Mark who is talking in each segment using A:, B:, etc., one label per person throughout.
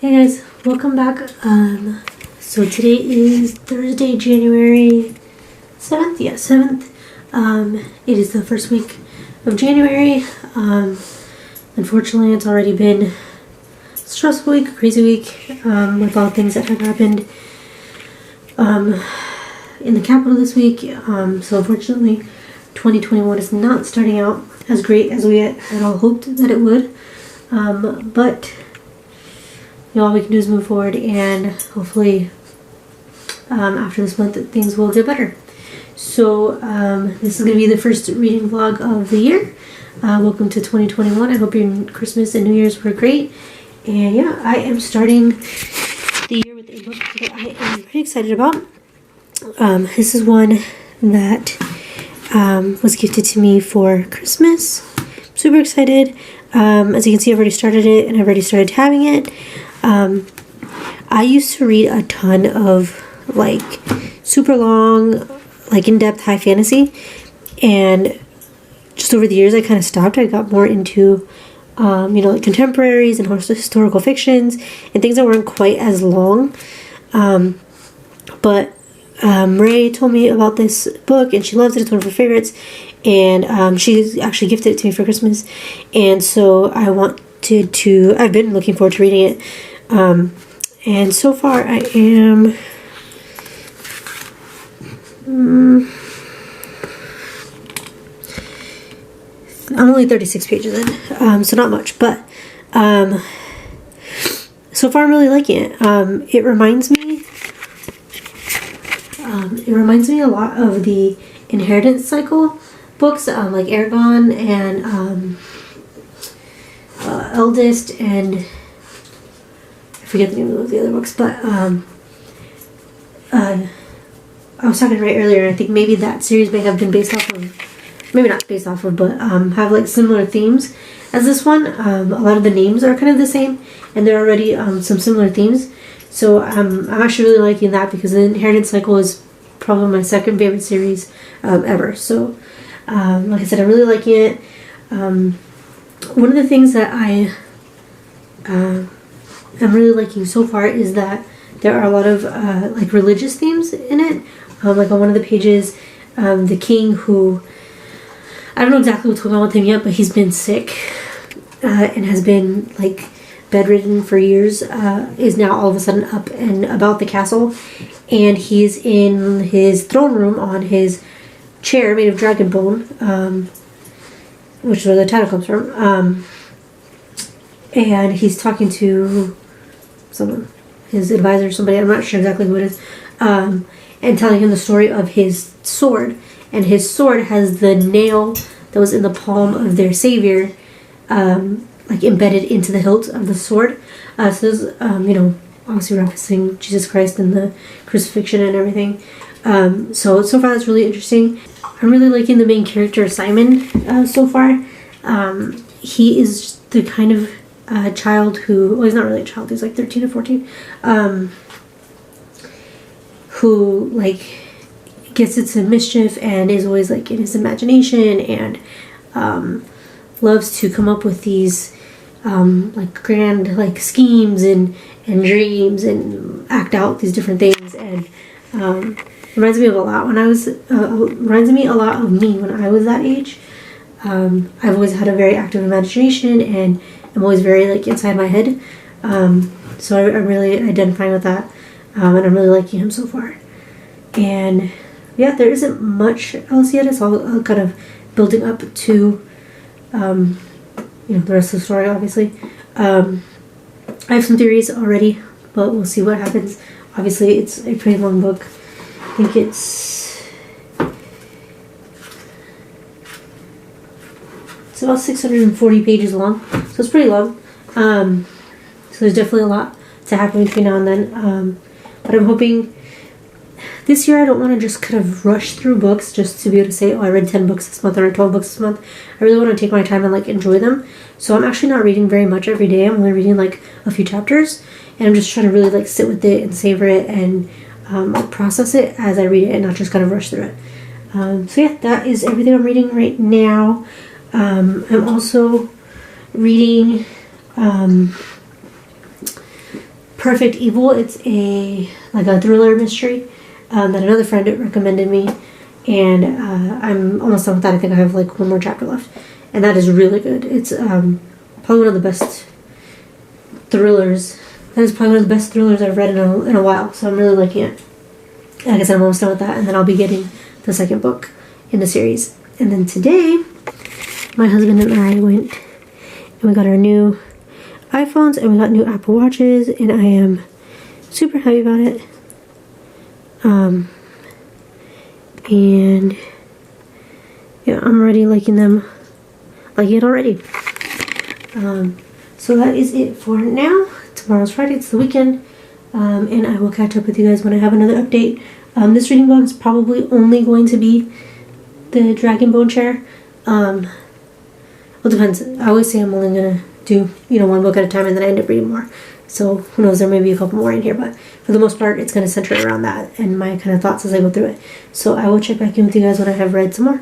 A: Hey guys, welcome back. So today is Thursday, January 7th. Yeah, 7th. It is the first week of January. Unfortunately, it's already been a stressful week, a crazy week, with all the things that have happened, in the capital this week. So unfortunately, 2021 is not starting out as great as we had all hoped that it would. But all we can do is move forward, and hopefully after this month things will get better. So this is going to be the first reading vlog of the year. Welcome to 2021. I hope your Christmas and New Year's were great. And yeah, I am starting the year with a book that I am pretty excited about. This is one that was gifted to me for Christmas. I'm super excited. As you can see, I've already started it and I've already started having it. I used to read a ton of like super long, like in-depth high fantasy, and just over the years I kind of stopped. I got more into like contemporaries and historical fictions and things that weren't quite as long. But Ray told me about this book and she loves it. It's one of her favorites, and she actually gifted it to me for Christmas, and so I've been looking forward to reading it. And so far I am I'm only 36 pages in, so not much, but so far I'm really liking it. It reminds me a lot of the Inheritance Cycle books, like Eragon and Eldest, and I forget the name of the other books, but I was talking right earlier, and I think maybe that series may have been based off of, maybe not based off of, but have like similar themes as this one. A lot of the names are kind of the same, and there are already some similar themes. So I'm actually really liking that, because the Inheritance Cycle is probably my second favorite series ever. So like I said, I'm really liking it. One of the things that I'm really liking so far is that there are a lot of like religious themes in it. Like on one of the pages, the king, who I don't know exactly what's going on with him yet, but he's been sick and has been like bedridden for years, is now all of a sudden up and about the castle, and he's in his throne room on his chair made of dragon bone, which is where the title comes from, and he's talking to someone, his advisor or somebody, I'm not sure exactly who it is, and telling him the story of his sword. And his sword has the nail that was in the palm of their savior, like embedded into the hilt of the sword. So this, obviously referencing Jesus Christ and the crucifixion and everything. So far that's really interesting. I'm really liking the main character, Simon, so far. He is the kind of child who, well, he's not really a child, he's like 13 or 14, who like gets into mischief and is always like in his imagination, and loves to come up with these like grand like schemes and dreams and act out these different things, and reminds me a lot of me when I was that age. I've always had a very active imagination, and I'm always very like inside my head, so I'm really identifying with that, and I'm really liking him so far. And yeah, there isn't much else yet. It's all kind of building up to the rest of the story, obviously. I have some theories already, but we'll see what happens. Obviously it's a pretty long book. I think it's about 640 pages long, so it's pretty long. So there's definitely a lot to happen between now and then. But I'm hoping this year I don't want to just kind of rush through books just to be able to say, oh, I read 10 books this month or 12 books this month. I really want to take my time and like enjoy them. So I'm actually not reading very much every day. I'm only reading like a few chapters, and I'm just trying to really like sit with it and savor it and process it as I read it, and not just kind of rush through it. So yeah, that is everything I'm reading right now. I'm also reading Perfect Evil. It's a thriller mystery that another friend recommended me, and I'm almost done with that. I think I have like one more chapter left, and that is really good. It's probably one of the best thrillers. That is probably one of the best thrillers I've read in a while. So I'm really liking it. Like I said, I'm almost done with that, and then I'll be getting the second book in the series. And then today, my husband and I went and we got our new iPhones and we got new Apple Watches, and I am super happy about it. And yeah, I'm already liking them. Like it already. So that is it for now. Tomorrow's Friday, it's the weekend. And I will catch up with you guys when I have another update. This reading vlog is probably only going to be the Dragon Bone chair. Well, it depends. I always say I'm only gonna do, one book at a time, and then I end up reading more. So who knows, there may be a couple more in here, but for the most part, it's gonna center around that and my kind of thoughts as I go through it. So I will check back in with you guys when I have read some more.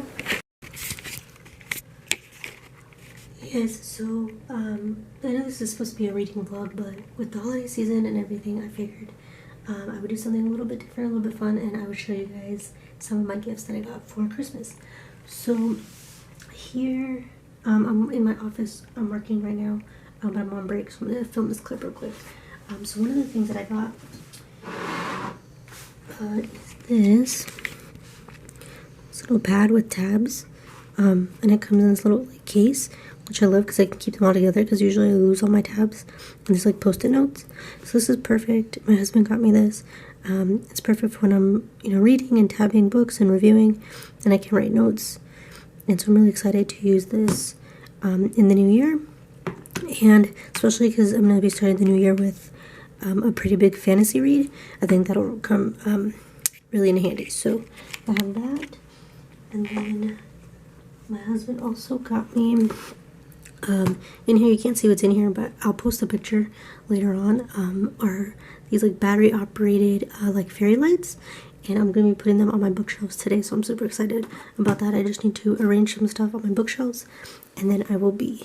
A: Yes, so I know this is supposed to be a reading vlog, but with the holiday season and everything, I figured I would do something a little bit different, a little bit fun, and I would show you guys some of my gifts that I got for Christmas. So here, I'm in my office, I'm working right now, but I'm on break, so I'm going to film this clip real quick. So one of the things that I got is this little pad with tabs, and it comes in this little case, which I love because I can keep them all together, because usually I lose all my tabs and just like post-it notes. So this is perfect. My husband got me this. It's perfect for when I'm reading and tabbing books and reviewing, and I can write notes. And so I'm really excited to use this in the new year, and especially because I'm going to be starting the new year with a pretty big fantasy read. I think that'll come really in handy. So I have that, and then my husband also got me in here, you can't see what's in here, but I'll post a picture later on, are these like battery operated like fairy lights, and I'm going to be putting them on my bookshelves today, so I'm super excited about that. I just need to arrange some stuff on my bookshelves, and then I will be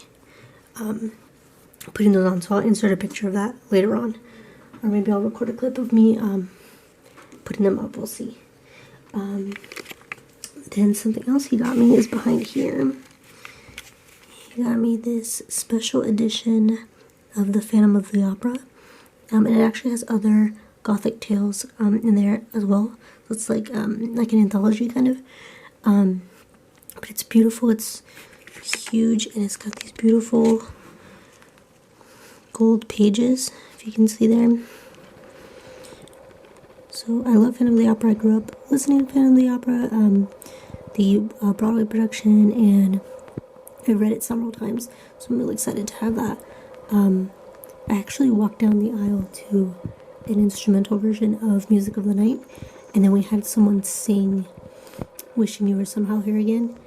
A: putting those on, so I'll insert a picture of that later on, or maybe I'll record a clip of me putting them up, we'll see. Then something else he got me is behind here. He got me this special edition of the Phantom of the Opera, and it actually has other Gothic tales in there as well. So it's like an anthology kind of, but it's beautiful. It's huge, and it's got these beautiful gold pages, if you can see there. So I love Phantom of the Opera. I grew up listening to Phantom of the Opera, the Broadway production, and I've read it several times, so I'm really excited to have that. I actually walked down the aisle to an instrumental version of Music of the Night, and then we had someone sing Wishing You Were Somehow Here Again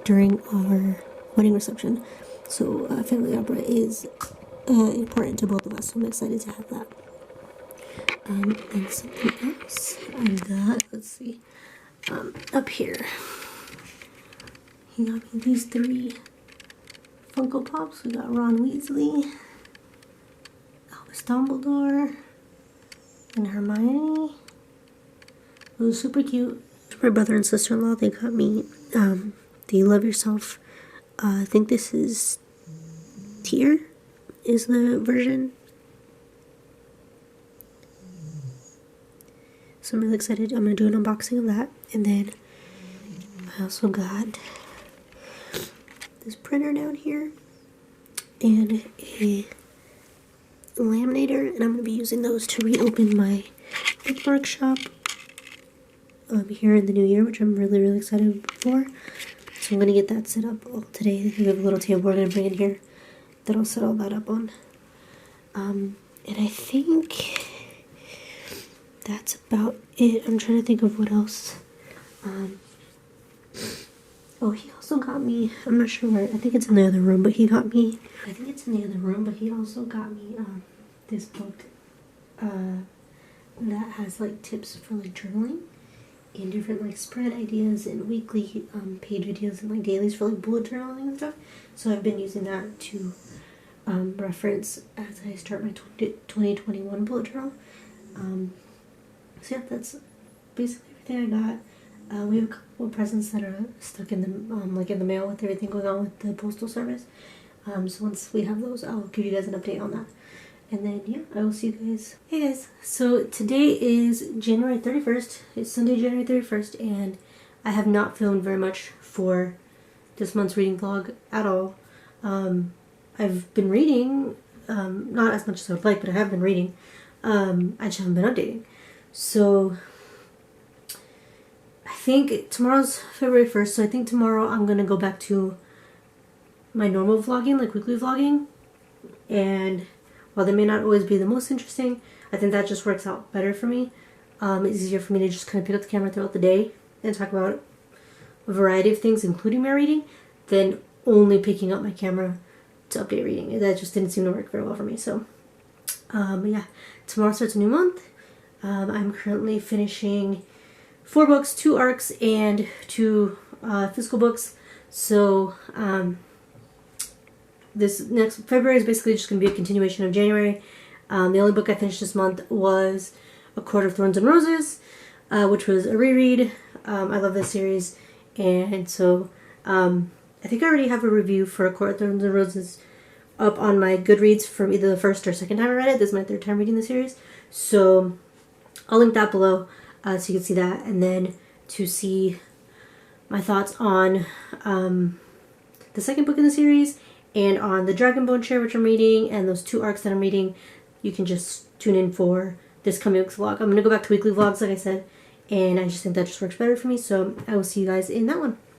A: during our wedding reception. So Phantom of the Opera is important to both of us, so I'm excited to have that. And something else I got, let's see, up here. He got me these 3 Funko Pops. We got Ron Weasley, Albus Dumbledore, and Hermione. It was super cute. My brother and sister-in-law, they got me the Love Yourself. I think this is Tear is the version. So I'm really excited. I'm going to do an unboxing of that. And then I also got this printer down here and a laminator, and I'm going to be using those to reopen my bookmark shop here in the new year, which I'm really excited for. So I'm going to get that set up today. We have a little table we're going to bring in here that I'll set all that up on. And I think that's about it. I'm trying to think of what else. Oh, he also got me, I'm not sure where, I think it's in the other room, but he got me, I think it's in the other room, but he also got me this book that has like tips for like journaling and different like spread ideas and weekly page ideas and like dailies for like bullet journaling and stuff. So I've been using that to reference as I start my 2021 bullet journal. So yeah, that's basically everything I got. We have a couple of presents that are stuck in the like in the mail with everything going on with the postal service. So once we have those, I'll give you guys an update on that. And then yeah, I will see you guys. Hey guys, so today is January 31st. It's Sunday, January 31st, and I have not filmed very much for this month's reading vlog at all. I've been reading, not as much as I would like, but I have been reading. I just haven't been updating. So I think tomorrow's February 1st, so I think tomorrow I'm gonna go back to my normal vlogging, like weekly vlogging. And while they may not always be the most interesting, I think that just works out better for me. It's easier for me to just kind of pick up the camera throughout the day and talk about a variety of things, including my reading, than only picking up my camera to update reading. That just didn't seem to work very well for me. So yeah, tomorrow starts a new month. I'm currently finishing 4 books, 2 arcs, and 2 physical books. So this next February is basically just going to be a continuation of January. The only book I finished this month was A Court of Thorns and Roses, which was a reread. I love this series, and so I think I already have a review for A Court of Thorns and Roses up on my Goodreads from either the first or second time I read it. This is my 3rd time reading the series, so I'll link that below so you can see that, and then to see my thoughts on the second book in the series and on the Dragonbone share, which I'm reading, and those 2 arcs that I'm reading. You can just tune in for this coming week's vlog. I'm going to go back to weekly vlogs, like I said, and I just think that just works better for me, so I will see you guys in that one.